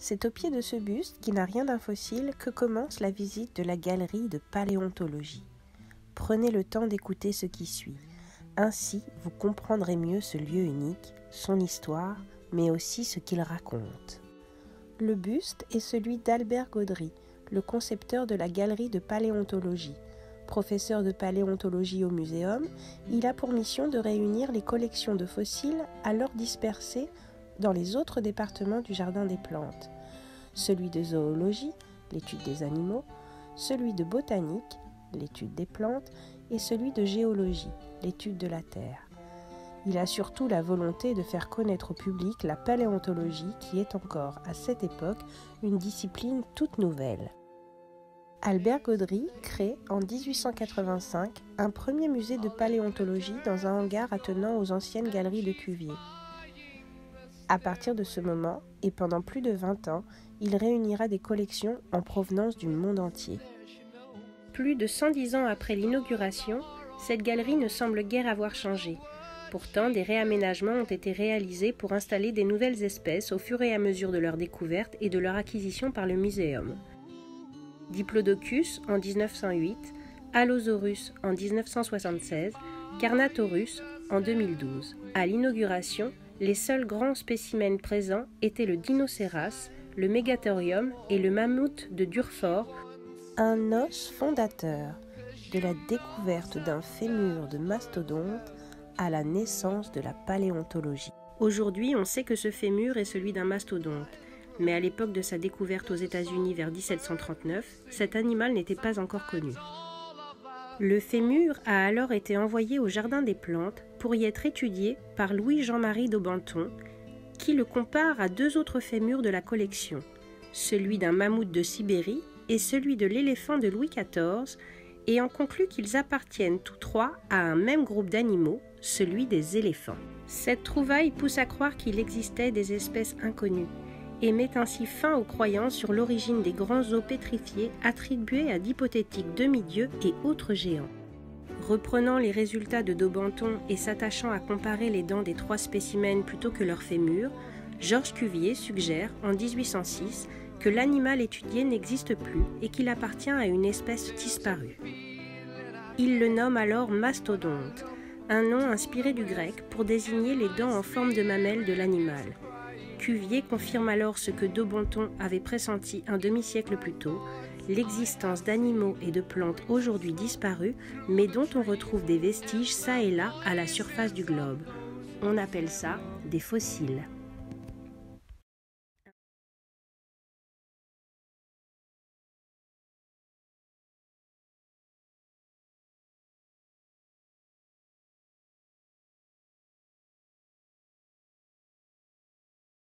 C'est au pied de ce buste, qui n'a rien d'un fossile, que commence la visite de la galerie de paléontologie. Prenez le temps d'écouter ce qui suit. Ainsi, vous comprendrez mieux ce lieu unique, son histoire, mais aussi ce qu'il raconte. Le buste est celui d'Albert Gaudry, le concepteur de la galerie de paléontologie. Professeur de paléontologie au muséum, il a pour mission de réunir les collections de fossiles alors dispersées dans les autres départements du jardin des plantes. Celui de zoologie, l'étude des animaux, celui de botanique, l'étude des plantes, et celui de géologie, l'étude de la terre. Il a surtout la volonté de faire connaître au public la paléontologie qui est encore, à cette époque, une discipline toute nouvelle. Albert Gaudry crée en 1885 un premier musée de paléontologie dans un hangar attenant aux anciennes galeries de Cuvier. À partir de ce moment, et pendant plus de 20 ans, il réunira des collections en provenance du monde entier. Plus de 110 ans après l'inauguration, cette galerie ne semble guère avoir changé. Pourtant, des réaménagements ont été réalisés pour installer des nouvelles espèces au fur et à mesure de leur découverte et de leur acquisition par le muséum. Diplodocus en 1908, Allosaurus en 1976, Carnotaurus en 2012. À l'inauguration, les seuls grands spécimens présents étaient le Dinocéras, le Megatherium et le mammouth de Durfort, un os fondateur de la découverte d'un fémur de mastodonte à la naissance de la paléontologie. Aujourd'hui, on sait que ce fémur est celui d'un mastodonte, mais à l'époque de sa découverte aux États-Unis vers 1739, cet animal n'était pas encore connu. Le fémur a alors été envoyé au Jardin des Plantes pour y être étudié par Louis-Jean-Marie Daubenton, qui le compare à deux autres fémurs de la collection, celui d'un mammouth de Sibérie et celui de l'éléphant de Louis XIV, et en conclut qu'ils appartiennent tous trois à un même groupe d'animaux, celui des éléphants. Cette trouvaille pousse à croire qu'il existait des espèces inconnues, et met ainsi fin aux croyances sur l'origine des grands os pétrifiés attribués à d'hypothétiques demi-dieux et autres géants. Reprenant les résultats de Daubenton et s'attachant à comparer les dents des trois spécimens plutôt que leurs fémurs, Georges Cuvier suggère, en 1806, que l'animal étudié n'existe plus et qu'il appartient à une espèce disparue. Il le nomme alors mastodonte, un nom inspiré du grec pour désigner les dents en forme de mamelle de l'animal. Cuvier confirme alors ce que Daubenton avait pressenti un demi-siècle plus tôt, l'existence d'animaux et de plantes aujourd'hui disparus, mais dont on retrouve des vestiges çà et là à la surface du globe. On appelle ça des fossiles.